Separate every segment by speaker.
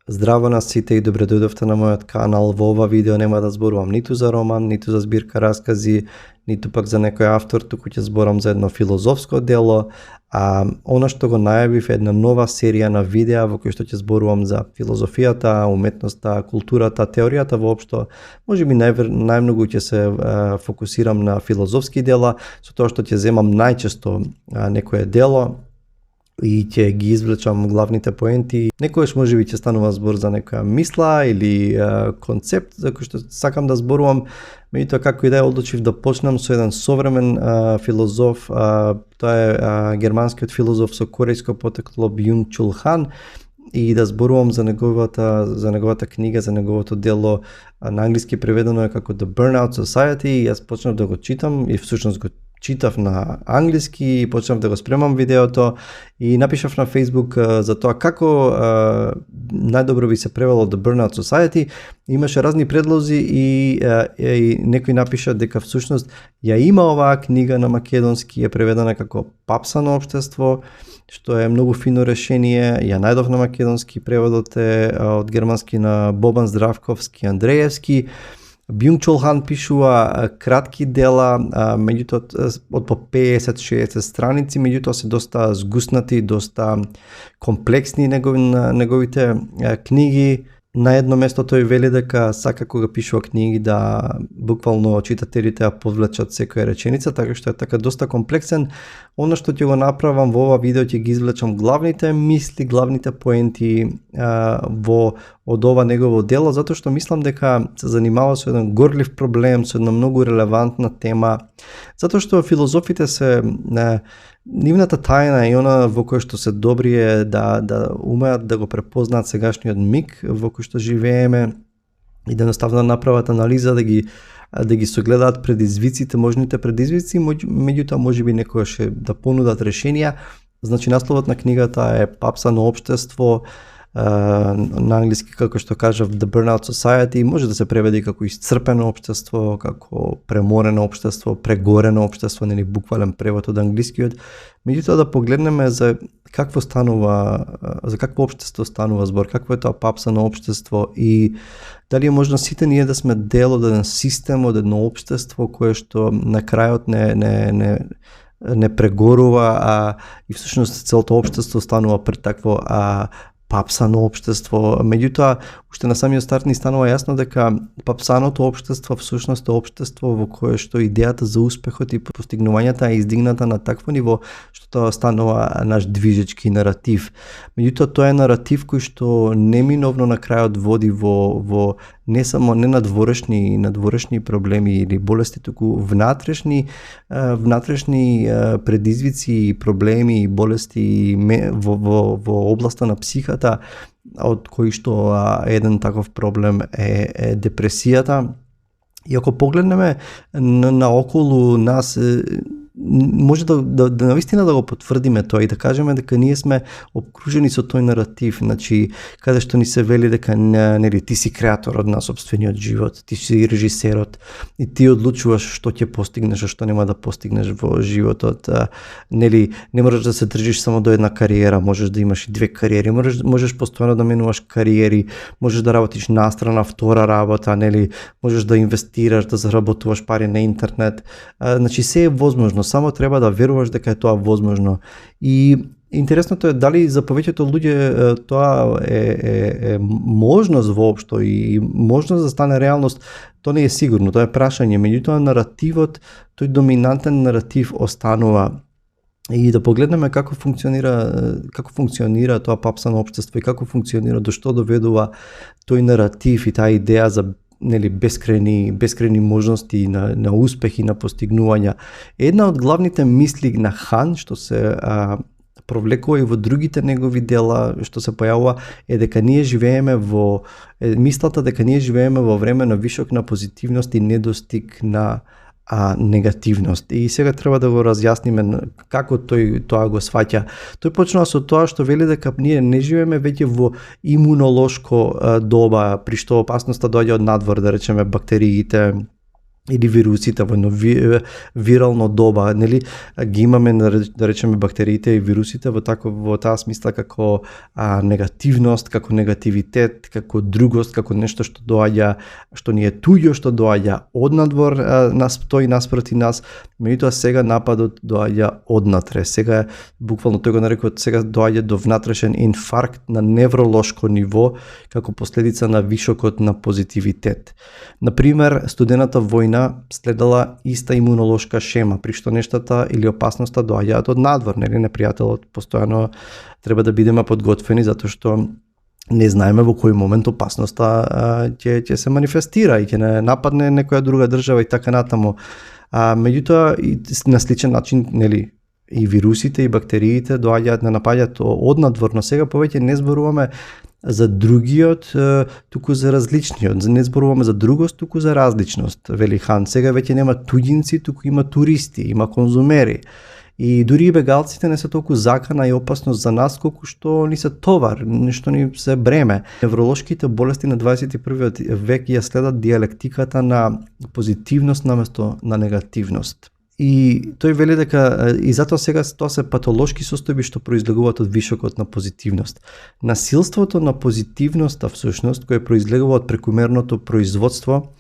Speaker 1: Здраво на сите и добре дојдовте на мојот канал. Во ова видео нема да зборувам ниту за роман, ниту за збирка раскази, ниту пак за некој автор, туку ќе зборам за едно филозофско дело. Она што го најавив е една нова серија на видеа во кој што ќе зборувам за филозофијата, уметноста, културата, теоријата воопшто. Можеби најмногу ќе се фокусирам на филозофски дела, со тоа што ќе земам најчесто некое дело и ќе ги извлечам главните поенти. Некојаш можеби ќе станува збор за некоја мисла или концепт за кој што сакам да зборувам. Меѓутоа како и да одлучив да почнам со еден современ филозоф, тоа е германскиот филозоф со корејско потекло Бјунг-Чул Хан, и да зборувам за неговата книга, за неговото дело. На англиски преведено е како The Burnout Society, и јас почнав да го читам и всушност го читав на англиски и почнав да го спремам видеото и напишав на Facebook за тоа како најдобро би се превело The Burnout Society. Имаше разни предлози и некој напиша дека всушност ја има оваа книга на македонски, е преведена како Папсано општество, што е многу фино решение. Ја најдов на македонски, преводот е од германски на Бобан Здравковски Андреевски. Бјунг-Чул Хан пишува кратки дела, меѓутоа од по 50-60 страници, меѓутоа се доста згуснати, доста комплексни неговите книги. На едно место тој вели дека сака кога пишува книги да буквално читателите ја повлечат секоја реченица, така што е така доста комплексен. Она што ќе го направам во ова видео, ќе ги извлечам главните мисли, главните поенти од ова негово дело, затоа што мислам дека се занимава со еден горлив проблем, со една многу релевантна тема, затоа што филозофите се нивната тајна и она во кој што се добри е да умеат да го препознаат сегашниот миг во кој што живееме и да едноставно направат анализа, да ги согледаат предизвиците, можните предизвици, меѓутоа можеби некогаш да понудат решенија. Значи насловот на книгата е Папсано општество, на англиски како што кажав The Burnout Society, може да се преведе како исцрпено општество, како преморено општество, прегорено општество, нели буквален превод од англискиот. Меѓутоа да погледнеме за какво општество станува збор, какво е тоа папсано општество и дали е можно сите ние да сме дел од еден систем, од едно општество кое што на крајот не прегорува, и всушност целото општество станува пред такво папсано општество. Меѓутоа, уште на самиот старт ни станува јасно дека папсаното општество всушност е општество во кое што идејата за успехот и постигнувањата е издигната на такво ниво што тоа станува наш движечки наратив. Меѓутоа, тоа е наратив кој што неминовно на крајот води во не само надворешни проблеми или болести, туку внатрешни предизвици, проблеми и болести во областа на психата, од кои што еден таков проблем е депресијата. И ако погледнеме наоколу нас, може да навистина да го потврдиме тоа и да кажеме дека ние сме обкружени со тој наратив, значи каде што ни се вели дека нели ти си креаторот на сопствениот живот, ти си режисерот и ти одлучуваш што ќе постигнеш, а што нема да постигнеш во животот. Нели не можеш да се држиш само до една кариера, можеш да имаш и две кариери, можеш постојано да менуваш кариери, можеш да работиш настрана втора работа, нели можеш да инвестираш, да заработуваш пари на интернет. Значи се е возможно, само треба да веруваш дека е тоа возможно. И интересното е дали за повеќето луѓе тоа е можност воопшто и можност да стане реалност, тоа не е сигурно, тоа е прашање. Меѓутоа наративот, тој доминантен наратив останува. И да погледнеме како функционира тоа папсано општество и како функционира, до што доведува тој наратив и таа идеја за бескрајни можности на успех и на постигнувања. Една од главните мисли на Хан, што се провлекува и во другите негови дела, што се појавува, е дека ние живееме мислата дека ние живееме во време на вишок на позитивност и недостиг на негативност. И сега треба да го разјасниме како тој тоа го сваќа. Тој почнува со тоа што вели дека ние не живееме веќе во имунолошко доба, при што опасноста доаѓа од надвор, да речеме бактериите, или вирусите во едно вирално доба, нели ги имаме да речеме бактериите и вирусите во таа смисла како негативност, како негативитет, како другост, како нешто што доаѓа, што ни е туѓо, што доаѓа однадвор, стои наспроти нас, меѓутоа сега нападот доаѓа однатре. Сега буквално тој го нарекува, сега доаѓа до внатрешен инфаркт на невролошко ниво како последица на вишокот на позитивитет. Например, студената војна следела иста имунолошка шема, при што нештата или опасноста доаѓаат од надвор, нели непријателот постојано треба да бидеме подготвени затоа што не знаеме во кој момент опасноста ќе се манифестира и ќе не нападне некоја друга држава и така натаму. Меѓутоа и на сличен начин, нели, и вирусите и бактериите доаѓаат да напаѓаат однадвор, но сега повеќе не зборуваме за другиот, туку за различниот. Не зборуваме за другост, туку за различност, вели Хан. Сега веќе нема туѓинци, туку има туристи, има конзумери. И дури и бегалците не се толку закана и опасност за нас, колку што ни се товар, нешто ни се бреме. Невролошките болести на 21. век ја следат диалектиката на позитивност наместо на негативност. И тој вели дека и затоа сега тоа се патолошки состојби што произлегуваат од вишокот на позитивност. Насилството на позитивноста всушност кој произлегува од прекумерното производство,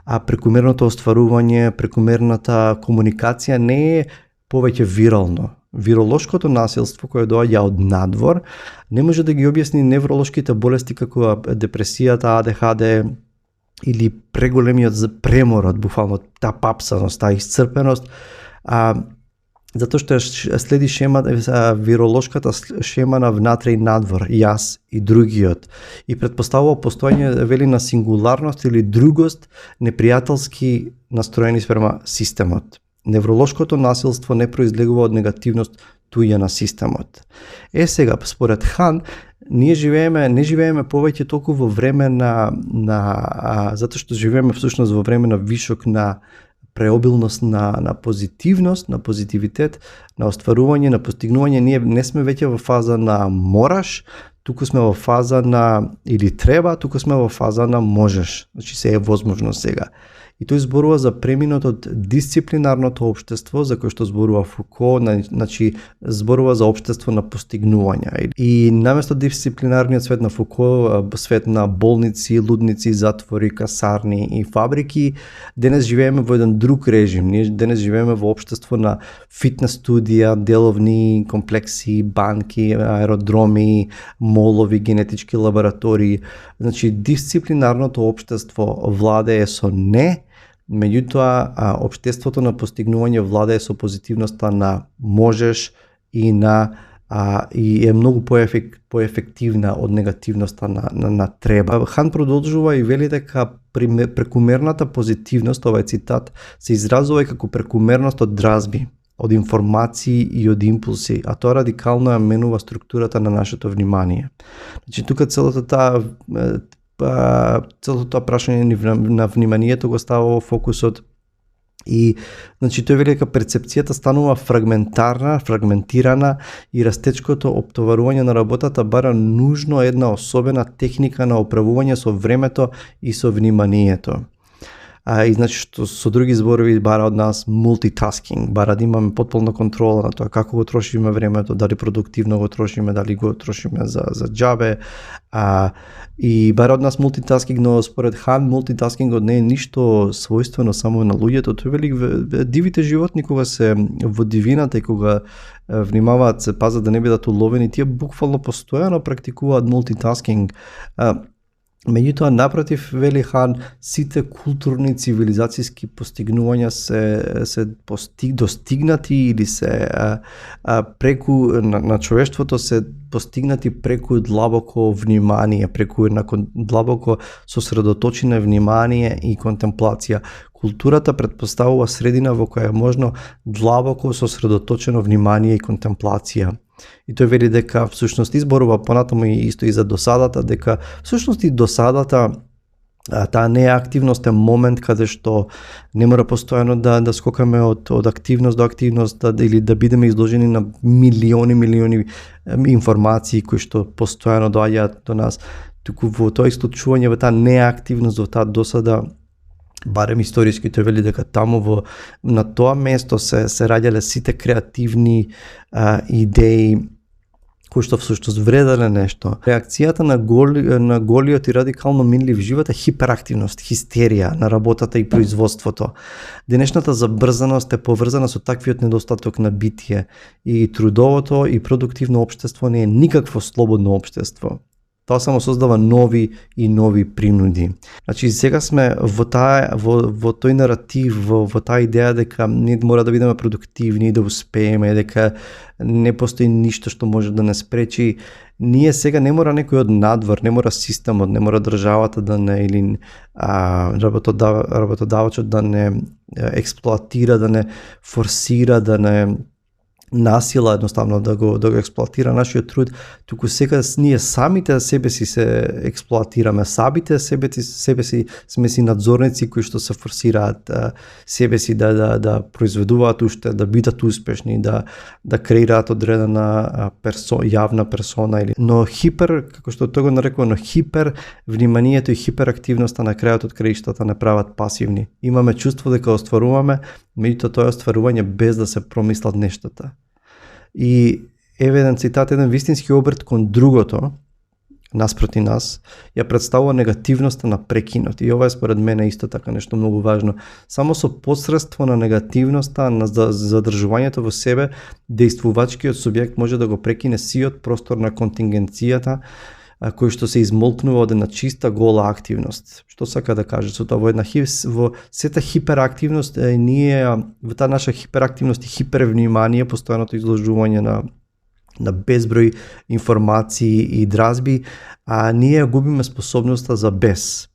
Speaker 1: прекумерното остварување, прекумерната комуникација не е повеќе вирално. Виролошкото насилство кое доаѓа од надвор не може да ги објасни невролошките болести како депресијата, АДХД или преголемиот преморот, буквално таа папсаност, таа исцрпеност, затоа што следи виролошката шема на внатре и надвор, јас и другиот, и предпоставува постојање, вели, на сингуларност или другост непријателски настроени спрема системот. Невролошкото насилство не произлегува од негативност туѓа на системот. Сега, според Хан, не живееме повеќе толку во време затоа што живееме всушност во време на вишок на преобилност на позитивност, на позитивитет, на остварување, на постигнување. Ние не сме веќе во фаза на мораш, туку сме во фаза на или треба, туку сме во фаза на можеш. Значи се е возможно сега. И тој зборува за преминот од дисциплинарното општество, за кој што зборува Фуко, значи зборува за општество на постигнувања. И наместо дисциплинарниот свет на Фуко, свет на болници, лудници, затвори, касарни и фабрики, денес живееме во еден друг режим. Ние денес живееме во општество на фитнес студија, деловни комплекси, банки, аеродроми, молови, генетички лаборатории. Значи дисциплинарното општество владее со не, меѓутоа општеството на постигнување владее со позитивноста на можеш и и е многу поефективна од негативноста на треба. Хан продолжува и вели дека прекумерната позитивност, ова е цитат, се изразува и како прекумерност од дразби, од информации и од импулси, а тоа радикално ја менува структурата на нашето внимание. Значи тука целото тоа прашање на вниманието го става во фокусот и значи тој вели дека перцепцијата станува фрагментирана и растечкото оптоварување на работата бара нужно една особена техника на управување со времето и со вниманието. И значи што со други зборови бара од нас мултитаскинг, бара да имаме потполна контрола на тоа како го трошиме времето, дали продуктивно го трошиме, дали го трошиме за џабе, и бара од нас мултитаскинг, но според Хан мултитаскингот не е ништо својствено само на луѓето. Тој вели дивите животни кога се во дивината и кога внимаваат, се пазат да не бидат уловени, тие буквално постојано практикуваат мултитаскинг. Меѓутоа, напротив, вели Хан, сите културни цивилизацијски постигнувања се достигнати или се преку на човештвото се постигнати преку длабоко внимание, преку длабоко сосредоточено внимание и контемплација. Културата предпоставува средина во која е можно длабоко сосредоточено внимание и контемплација. И тој вели дека всушност изборува понатаму и исто и за досадата, дека всушност и досадата, таа неактивност е момент каде што не мора постојано да скокаме од активност до активност, или да бидеме изложени на милиони информации кои што постојано доаѓаат до нас. Туку во тоа исклучување, во таа неактивност, во таа досада, барем историски тој вели дека таму на тоа место се раѓале сите креативни идеи кои што всушност вределе нешто. Реакцијата на голиот и радикално минлив живот е хиперактивност, хистерија на работата и производството. Денешната забрзаност е поврзана со таквиот недостаток на битие и трудовото и продуктивно општество не е никакво слободно општество. Тоа само создава нови и нови принуди. Значи сега сме во тој наратив, во таа идеја дека ние мора да бидеме продуктивни, да успееме, дека не постои ништо што може да не спречи. Ние сега не мора некој од надвор, не мора системот, не мора државата да не или работодавачот да не експлоатира, да не форсира, да не насила едноставно да го експлоатира нашиот труд, туку сега ние самите себе си се експлоатираме, самите себе си сме си надзорници кои што се форсираат себе си да произведуваат уште, да бидат успешни, да креираат одредена јавна персона но како што тој го нарекува, но хипер вниманието и хиперактивноста на крајот од краиштата не прават пасивни. Имаме чувство дека остваруваме, меѓутоа тоа е остварување без да се промислат нештата. И еве еден цитат, еден вистински обрт кон другото, наспроти нас, ја представува негативноста на прекинот. И ова е според мене исто така нешто многу важно. Само со посредство на негативноста, на задржувањето во себе, дејствувачкиот субјект може да го прекине сиот простор на контингенцијата, кој што се измолкнува од една чиста гола активност. Што сака да каже со тоа? Во сета хиперактивност ние во таа наша хиперактивност и хипервнимание, постојаното изложување на безброј информации и дразби, ние губиме способноста за без.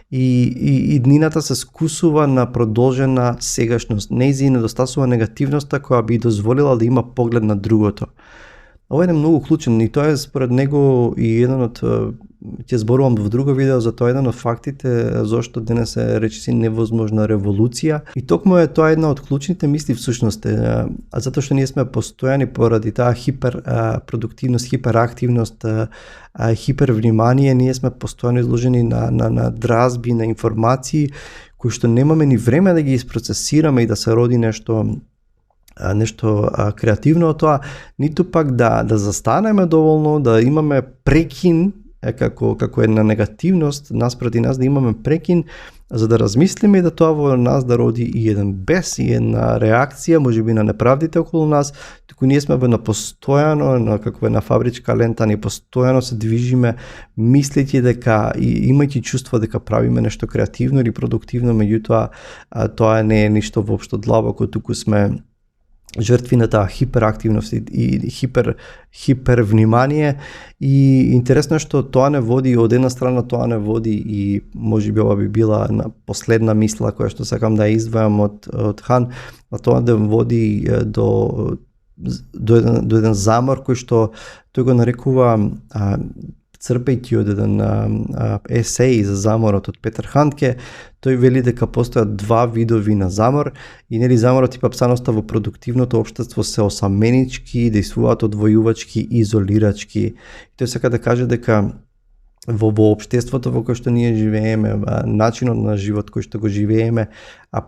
Speaker 1: И днината се скусува на продолжена сегашност. Нејзи недостасува негативноста која би дозволила да има поглед на другото. Ова е многу клучен и тоа е според него и еден од, ќе зборувам во друго видео за тоа, еден од фактите зошто денес е речиси невозможна револуција. И токму е тоа една од клучните мисли всушност, затоа што ние сме постојани поради таа хиперпродуктивност, хиперактивност, хипервнимание, ние сме постојано изложени на дразби, на информации кои што немаме ни време да ги isprocesираме и да се роди нешто креативно од тоа, ниту пак да застанеме доволно, да имаме прекин, како една негативност наспроти нас, да имаме прекин за да размислиме и да тоа во нас да роди и еден бес, и една реакција, можеби на неправдите околу нас, туку ние сме на постојано, како една фабричка лента, ни постојано се движиме, мислејќи дека и имајќи чувство дека правиме нешто креативно или продуктивно, меѓутоа тоа не е ништо воопшто длабоко, туку сме жртви на таа хиперактивност и хипервнимание. И интересно е што тоа не води, од една страна тоа не води, и можеби ова би била на последна мисла која што сакам да издвојам од Хан, на тоа да води до еден замор кој што тој го нарекува, црпејќи од еден есеј за заморот од Петер Хандке, тој вели дека постојат два видови на замор и нели заморот и папсаноста во продуктивното општество се осаменички, дејствуваат одвојувачки и изолирачки. И тој сака да каже дека во општеството во кое што ние живееме, начинот на живот кој што го живееме,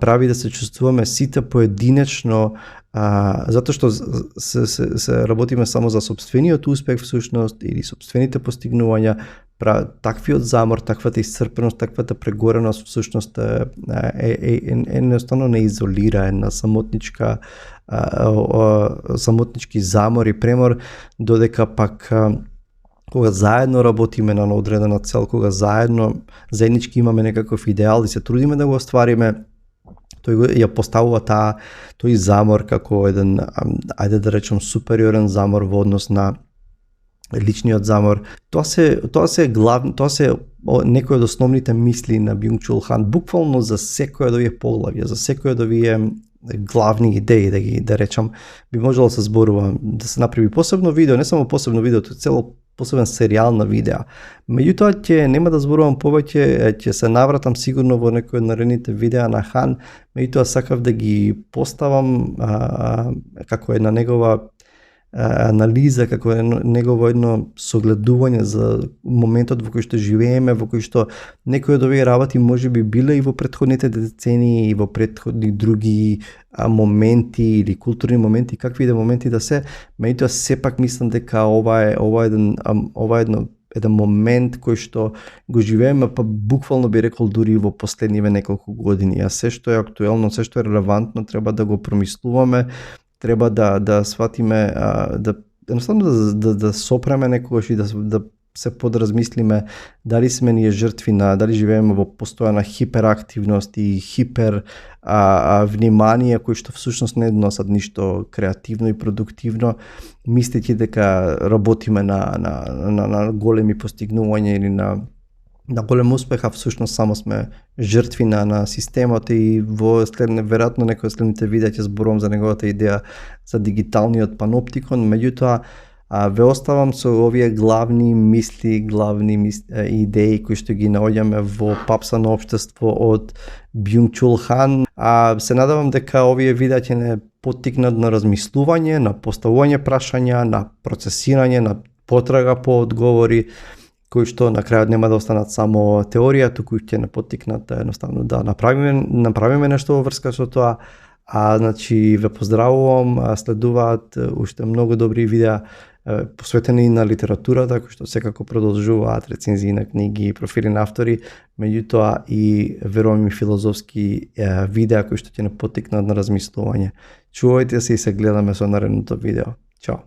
Speaker 1: прави да се чувствуваме сите поединечно, затоа што се работиме само за собствениот успех всушност или собствените постигнувања. Таквиот замор, таквата исцрпеност, таквата прегореност всушност едноставно не изолира, една самотнички замор и премор, додека пак кога заедно работиме на одредена цел, кога заеднички имаме некаков идеал и се трудиме да го оствариме, тој ја поставува тој замор како еден, ајде да речем, супериорен замор во однос на личниот замор. Тоа се некои од основните мисли на Бјунг-Чул Хан, буквално за секој од овие поглавја, за секој од овие главни идеи, да речам, би можело да се зборува, да се направи посебно видео, не само посебно видео, тоа цело посебен серијал на видеа. Меѓутоа нема да зборувам повеќе, ќе се навратам сигурно во некој од наредните видеа на Хан, меѓутоа сакав да ги поставам како една негова анализа, како негово едно согледување за моментот во кој што живееме, во кој што некои од овие работи можеби биле и во претходните децении и во претходни други моменти или културни моменти, какви да моменти да се, меѓутоа сепак мислам дека ова е еден момент кој што го живееме, па буквално би рекол дури во последниве неколку години. А се што е актуелно, се што е релевантно, треба да го промислуваме, треба да сватиме, едноставно да сопреме некогаш и да се подразмислиме дали сме ние жртви дали живееме во постојана хиперактивност и внимание кои што всушност не доносат ништо креативно и продуктивно, мислејќи дека работиме на големи постигнувања или на голем успех, а всушност само сме жртви на системот и веројатно некој од следните видеа ќе зборувам за неговата идеја за дигиталниот паноптикон, меѓутоа ве оставам со овие главни мисли, идеи кои што ги наоѓаме во Папсано општество од Бјунг-Чул Хан. Се надевам дека овие видеа ќе не поттикнат на размислување, на поставување прашања, на процесирање, на потрага по одговори, кои што на крајот нема да останат само теорија, туку ќе не поттикнат едноставно да направиме нешто во врска со тоа. Значи ве поздравувам, следуваат уште многу добри видеа посветени на литературата, кои што секако продолжуваат, рецензии на книги, профили на автори, меѓутоа и верувам и филозофски видеа кои што ќе не поттикнат на размислување. Чувајте се и се гледаме со наредното видео. Чао!